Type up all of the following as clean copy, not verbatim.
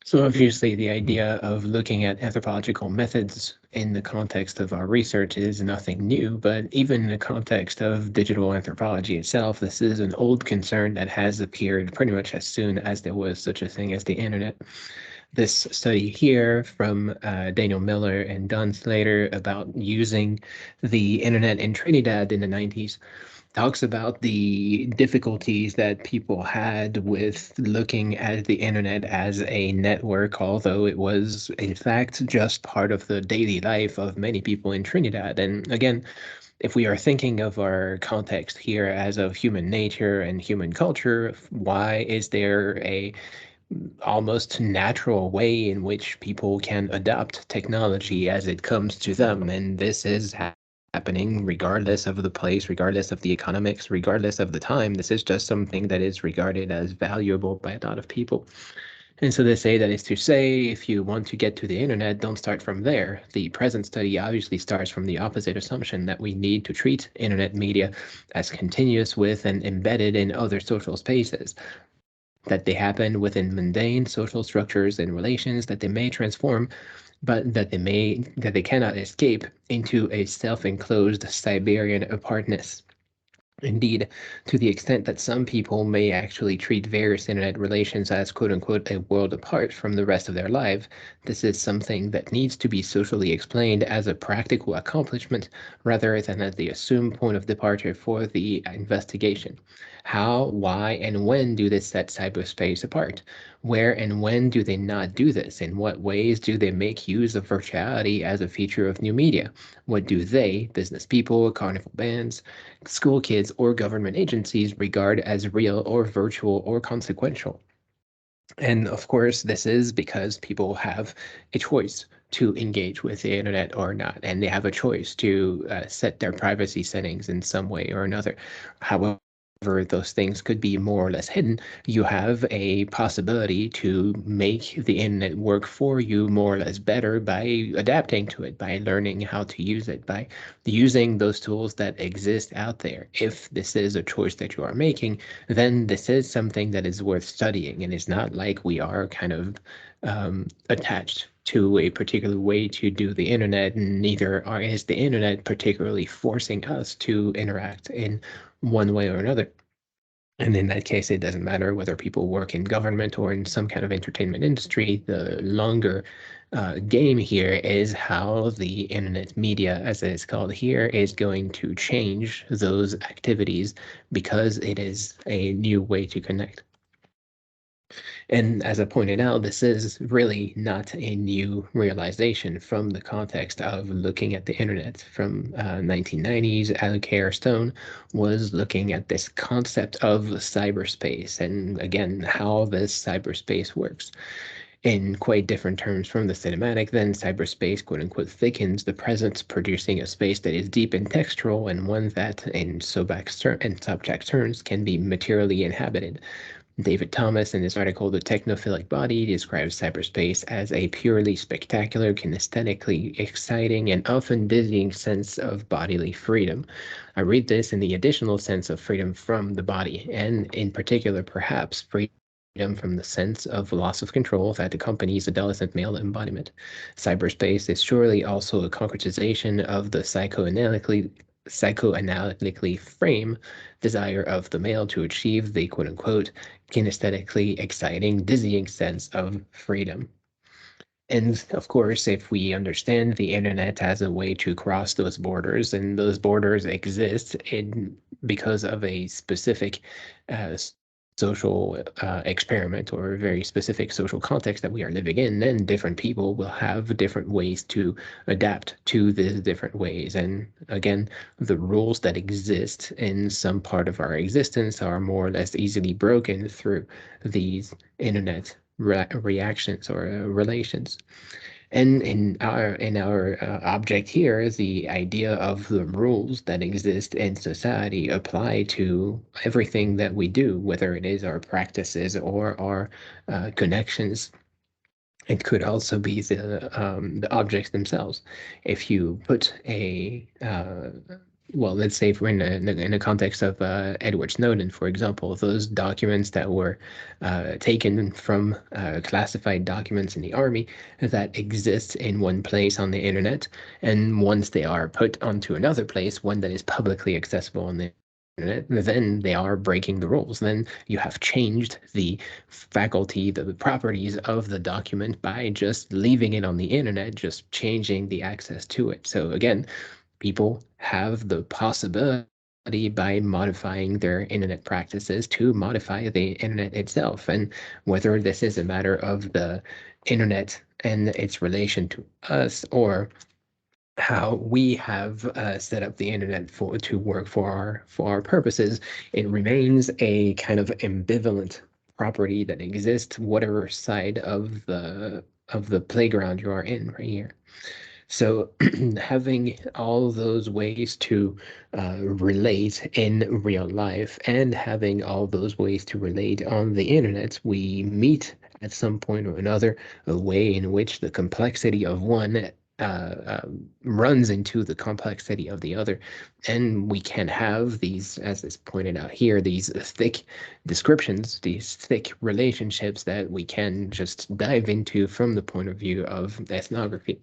So obviously, the idea of looking at anthropological methods in the context of our research is nothing new, but even in the context of digital anthropology itself, this is an old concern that has appeared pretty much as soon as there was such a thing as the internet. This study here from Daniel Miller and Don Slater about using the internet in Trinidad in the 90s talks about the difficulties that people had with looking at the internet as a network, although it was in fact just part of the daily life of many people in Trinidad. And again, if we are thinking of our context here as of human nature and human culture, why is there a almost natural way in which people can adopt technology as it comes to them? And this is happening regardless of the place, regardless of the economics, regardless of the time. This is just something that is regarded as valuable by a lot of people. And so they say that is to say, if you want to get to the internet, don't start from there. The present study obviously starts from the opposite assumption that we need to treat internet media as continuous with and embedded in other social spaces, that they happen within mundane social structures and relations, that they may transform, but that they cannot escape into a self-enclosed Siberian apartness. Indeed, to the extent that some people may actually treat various internet relations as quote unquote a world apart from the rest of their life, this is something that needs to be socially explained as a practical accomplishment rather than as the assumed point of departure for the investigation. How, why, and when do they set cyberspace apart? Where and when do they not do this? In what ways do they make use of virtuality as a feature of new media? What do they, business people, carnival bands, school kids, or government agencies regard as real or virtual or consequential? And of course, this is because people have a choice to engage with the internet or not, and they have a choice to set their privacy settings in some way or another. However, those things could be more or less hidden. You have a possibility to make the internet work for you more or less better by adapting to it, by learning how to use it, by using those tools that exist out there. If this is a choice that you are making, then this is something that is worth studying. And it's not like we are kind of attached to a particular way to do the internet, and neither is the internet particularly forcing us to interact in one way or another. And in that case, it doesn't matter whether people work in government or in some kind of entertainment industry. The longer game here is how the internet media, as it is called here, is going to change those activities because it is a new way to connect. And as I pointed out, this is really not a new realization from the context of looking at the internet. From 1990s, Alucard Stone was looking at this concept of cyberspace and again, how this cyberspace works. In quite different terms from the cinematic, then cyberspace, quote unquote, thickens the presence, producing a space that is deep and textural and one that, in subject terms, can be materially inhabited. David Thomas, in his article, The Technophilic Body, describes cyberspace as a purely spectacular, kinesthetically exciting, and often dizzying sense of bodily freedom. I read this in the additional sense of freedom from the body, and in particular, perhaps, freedom from the sense of loss of control that accompanies adolescent male embodiment. Cyberspace is surely also a concretization of the psychoanalytically frame desire of the male to achieve the quote unquote kinesthetically exciting, dizzying sense of freedom. And of course, if we understand the internet as a way to cross those borders, and those borders exist because of a specific uh, social experiment or a very specific social context that we are living in, then different people will have different ways to adapt to the different ways. And again, the rules that exist in some part of our existence are more or less easily broken through these internet reactions or relations. And in our object here, the idea of the rules that exist in society apply to everything that we do, whether it is our practices or our connections. It could also be the objects themselves. If you put well, let's say if we're in the context of Edward Snowden, for example, those documents that were taken from classified documents in the army that exist in one place on the internet, and once they are put onto another place, one that is publicly accessible on the internet, then they are breaking the rules. Then you have changed the faculty, the properties of the document by just leaving it on the internet, just changing the access to it. So again, people have the possibility by modifying their internet practices to modify the internet itself. And whether this is a matter of the internet and its relation to us, or how we have set up the internet for to work for our purposes, it remains a kind of ambivalent property that exists whatever side of the playground you are in right here. So having all those ways to relate in real life and having all those ways to relate on the internet, we meet at some point or another a way in which the complexity of one runs into the complexity of the other. And we can have these, as is pointed out here, these thick descriptions, these thick relationships that we can just dive into from the point of view of ethnography.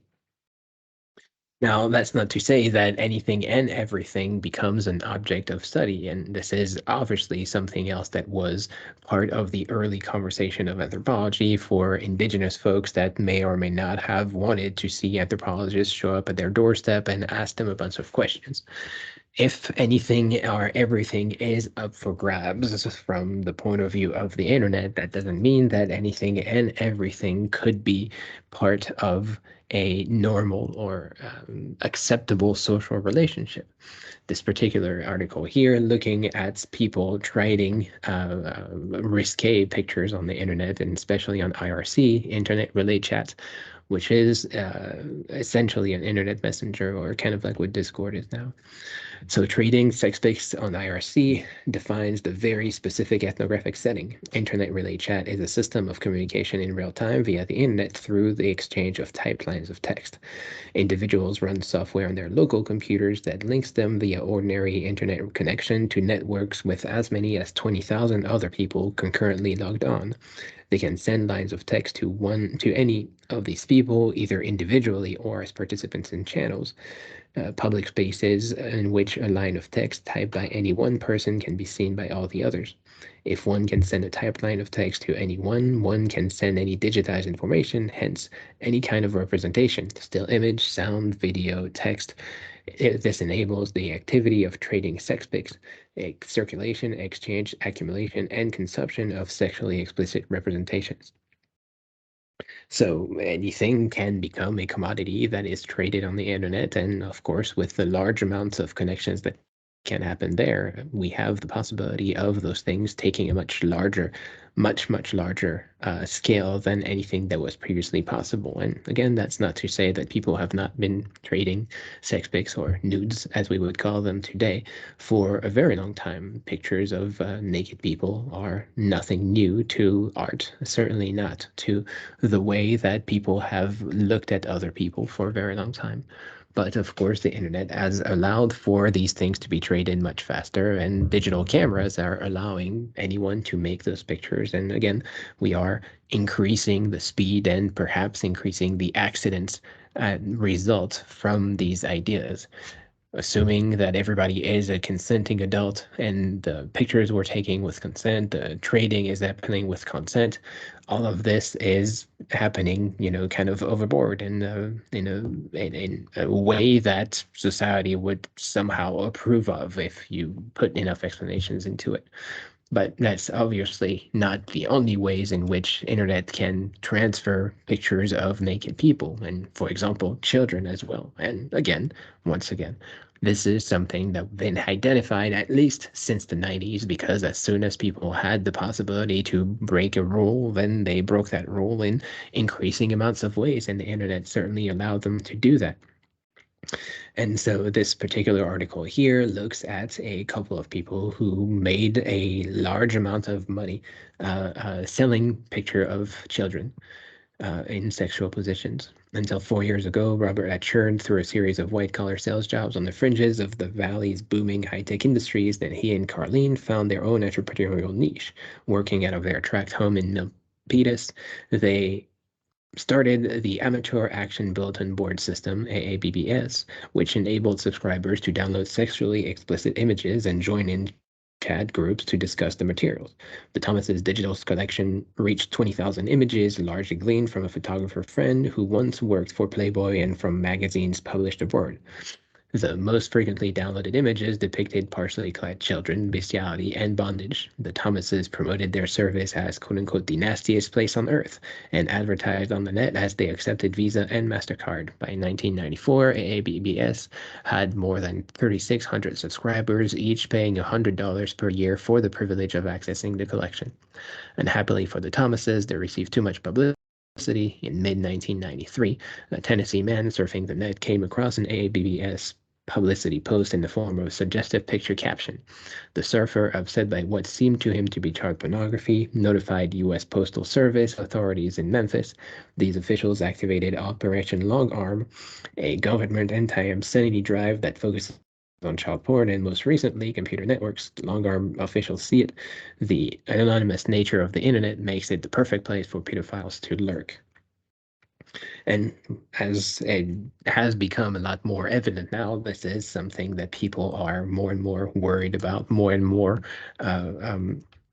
Now, that's not to say that anything and everything becomes an object of study, and this is obviously something else that was part of the early conversation of anthropology for indigenous folks that may or may not have wanted to see anthropologists show up at their doorstep and ask them a bunch of questions. If anything or everything is up for grabs from the point of view of the internet, that doesn't mean that anything and everything could be part of a normal or acceptable social relationship. This particular article here, looking at people trading risque pictures on the internet, and especially on IRC, Internet Relay Chat, which is essentially an internet messenger, or kind of like what Discord is now. So trading sex pics on IRC defines the very specific ethnographic setting. Internet Relay Chat is a system of communication in real time via the internet through the exchange of typed lines of text. Individuals run software on their local computers that links them via ordinary internet connection to networks with as many as 20,000 other people concurrently logged on. They can send lines of text to any of these people, either individually or as participants in channels. Public spaces in which a line of text typed by any one person can be seen by all the others. If one can send a typed line of text to anyone, one can send any digitized information, hence any kind of representation, still image, sound, video, text. This enables the activity of trading sex pics, circulation, exchange, accumulation, and consumption of sexually explicit representations. So anything can become a commodity that is traded on the internet. And of course, with the large amounts of connections that can happen there, we have the possibility of those things taking a much larger scale than anything that was previously possible. And again, that's not to say that people have not been trading sex pics, or nudes, as we would call them today, for a very long time. Pictures of naked people are nothing new to art, certainly not to the way that people have looked at other people for a very long time. But of course, the internet has allowed for these things to be traded much faster, and digital cameras are allowing anyone to make those pictures. And again, we are increasing the speed and perhaps increasing the accidents result from these ideas. Assuming that everybody is a consenting adult and the pictures we're taking with consent, the trading is happening with consent, all of this is happening, kind of overboard in a way that society would somehow approve of if you put enough explanations into it. But that's obviously not the only ways in which internet can transfer pictures of naked people, and for example, children as well. And again, once again, this is something that's been identified at least since the 90s, because as soon as people had the possibility to break a rule, then they broke that rule in increasing amounts of ways, and the internet certainly allowed them to do that. And so this particular article here looks at a couple of people who made a large amount of money selling picture of children in sexual positions. Until 4 years ago, Robert had churned through a series of white-collar sales jobs on the fringes of the valley's booming high-tech industries. Then he and Carlene found their own entrepreneurial niche, working out of their tract home in Milpitas. They started the Amateur Action Bulletin Board System, AABBS, which enabled subscribers to download sexually explicit images and join in chat groups to discuss the materials. The Thomas's digital collection reached 20,000 images, largely gleaned from a photographer friend who once worked for Playboy and from magazines published abroad. The most frequently downloaded images depicted partially clad children, bestiality, and bondage. The Thomases promoted their service as quote-unquote the nastiest place on earth and advertised on the net as they accepted Visa and MasterCard. By 1994, AABBS had more than 3,600 subscribers, each paying $100 per year for the privilege of accessing the collection. Unhappily for the Thomases, they received too much publicity. In mid-1993, a Tennessee man surfing the net came across an AABBS publicity post in the form of a suggestive picture caption. The surfer, upset by what seemed to him to be child pornography, notified U.S. Postal Service authorities in Memphis. These officials activated Operation Long Arm, a government anti-obscenity drive that focused on child porn, and most recently, computer networks. Long Arm officials see it. The anonymous nature of the internet makes it the perfect place for pedophiles to lurk. And as it has become a lot more evident now, this is something that people are more and more worried about, more and more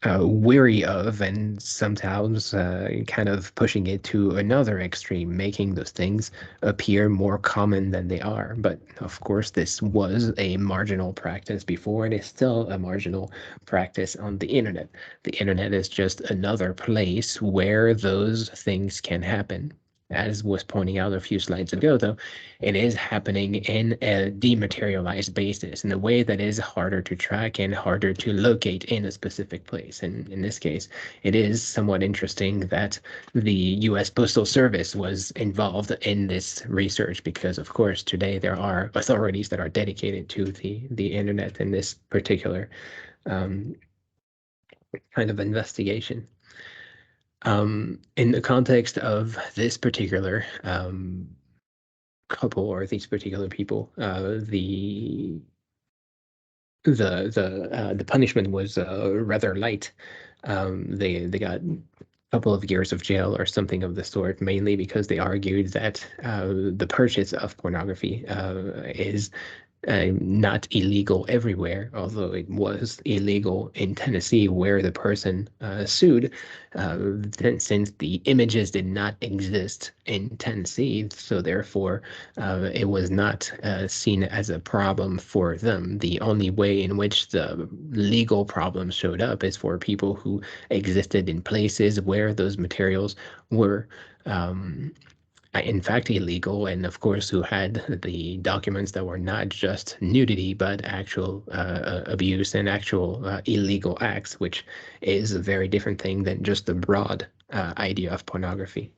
weary of, and sometimes kind of pushing it to another extreme, making those things appear more common than they are. But of course, this was a marginal practice before, and is still a marginal practice on the internet. The internet is just another place where those things can happen. As was pointing out a few slides ago, though, it is happening in a dematerialized basis in a way that is harder to track and harder to locate in a specific place. And in this case, it is somewhat interesting that the U.S. Postal Service was involved in this research because, of course, today there are authorities that are dedicated to the internet in this particular kind of investigation. In the context of this particular couple or these particular people, the punishment was rather light. They got a couple of years of jail or something of the sort, mainly because they argued that the purchase of pornography is not illegal everywhere, although it was illegal in Tennessee where the person sued, since the images did not exist in Tennessee, so therefore it was not seen as a problem for them. The only way in which the legal problem showed up is for people who existed in places where those materials were in fact illegal, and of course who had the documents that were not just nudity but actual abuse and actual illegal acts, which is a very different thing than just the broad idea of pornography.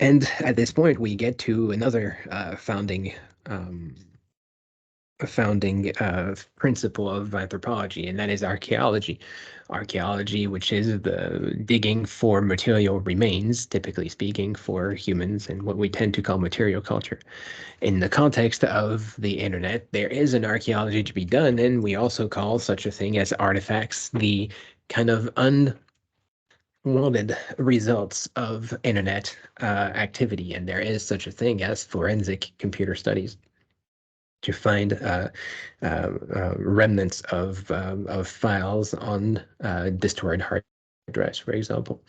And at this point we get to another founding principle of anthropology, and that is archaeology. Archaeology, which is the digging for material remains, typically speaking, for humans and what we tend to call material culture. In the context of the internet, there is an archaeology to be done, and we also call such a thing as artifacts the kind of unwanted results of internet activity, and there is such a thing as forensic computer studies to find remnants of files on destroyed hard drives, for example.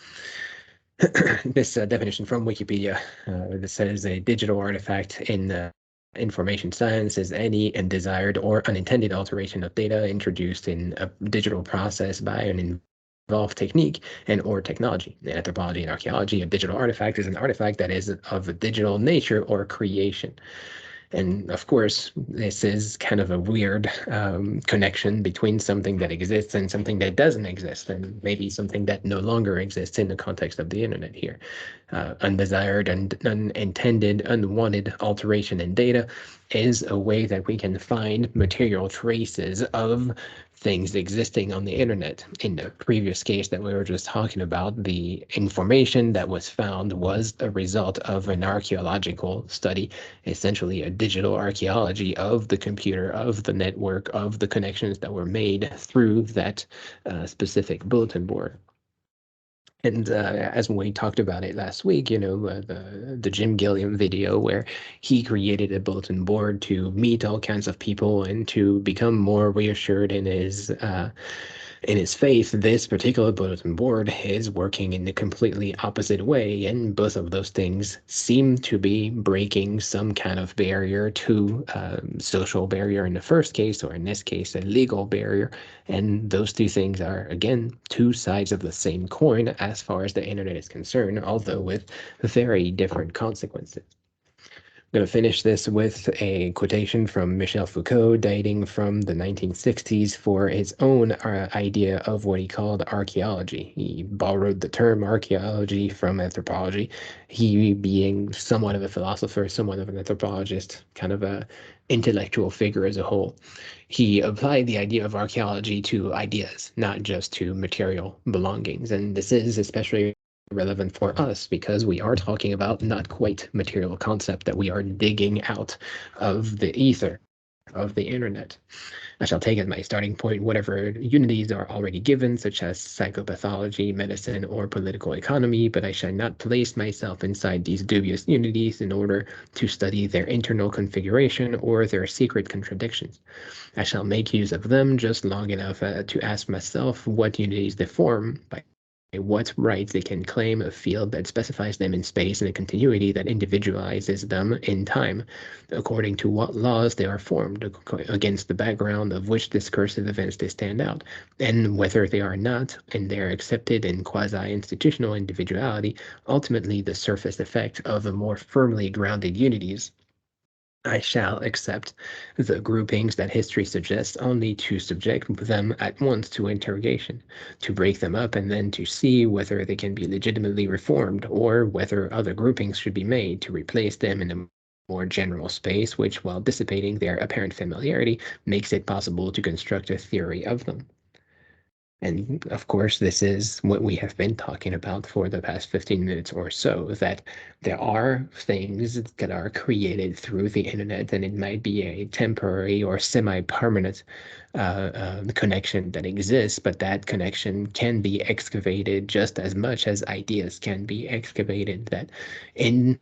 This definition from Wikipedia that says a digital artifact in information science is any undesired or unintended alteration of data introduced in a digital process by an involved technique and or technology. In anthropology and archaeology, a digital artifact is an artifact that is of a digital nature or creation. And of course, this is kind of a weird connection between something that exists and something that doesn't exist, and maybe something that no longer exists in the context of the internet here. Undesired and unintended, unwanted alteration in data is a way that we can find material traces of things existing on the internet. In the previous case that we were just talking about, the information that was found was a result of an archaeological study, essentially a digital archaeology of the computer, of the network, of the connections that were made through that specific bulletin board. And as we talked about it last week, the Jim Gilliam video where he created a bulletin board to meet all kinds of people and to become more reassured in his faith, this particular bulletin board is working in a completely opposite way, and both of those things seem to be breaking some kind of barrier to social barrier in the first case, or in this case, a legal barrier. And those two things are, again, two sides of the same coin as far as the internet is concerned, although with very different consequences. I'm going to finish this with a quotation from Michel Foucault, dating from the 1960s, for his own idea of what he called archaeology. He borrowed the term archaeology from anthropology, he being somewhat of a philosopher, somewhat of an anthropologist, kind of a intellectual figure as a whole. He applied the idea of archaeology to ideas, not just to material belongings. And this is especially relevant for us because we are talking about not quite material concept that we are digging out of the ether of the internet. I shall take as my starting point whatever unities are already given, such as psychopathology, medicine, or political economy, but I shall not place myself inside these dubious unities in order to study their internal configuration or their secret contradictions. I shall make use of them just long enough to ask myself what unities they form, by what rights they can claim, a field that specifies them in space, and a continuity that individualizes them in time, according to what laws they are formed, against the background of which discursive events they stand out, and whether they are not, in their accepted and quasi-institutional individuality, ultimately the surface effect of a more firmly grounded unities. I shall accept the groupings that history suggests only to subject them at once to interrogation, to break them up, and then to see whether they can be legitimately reformed, or whether other groupings should be made to replace them in a more general space, which, while dissipating their apparent familiarity, makes it possible to construct a theory of them. And of course, this is what we have been talking about for the past 15 minutes or so, that there are things that are created through the internet, and it might be a temporary or semi-permanent connection that exists, but that connection can be excavated just as much as ideas can be excavated, that in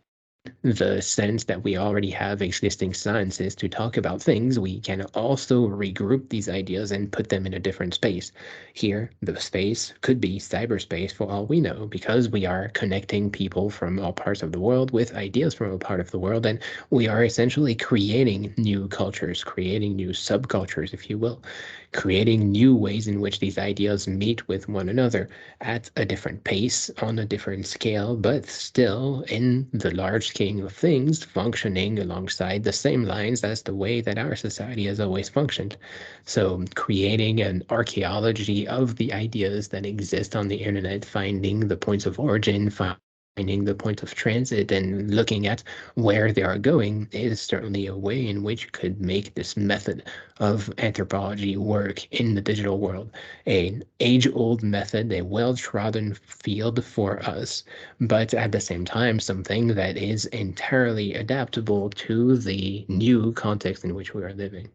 the sense that we already have existing sciences to talk about things, we can also regroup these ideas and put them in a different space. Here, the space could be cyberspace for all we know, because we are connecting people from all parts of the world with ideas from a part of the world, and we are essentially creating new cultures, creating new subcultures, if you will, creating new ways in which these ideas meet with one another at a different pace, on a different scale, but still in the large scheme of things, functioning alongside the same lines as the way that our society has always functioned. So creating an archaeology of the ideas that exist on the internet, finding the points of origin, finding the point of transit, and looking at where they are going is certainly a way in which you could make this method of anthropology work in the digital world. An age-old method, a well-trodden field for us, but at the same time, something that is entirely adaptable to the new context in which we are living.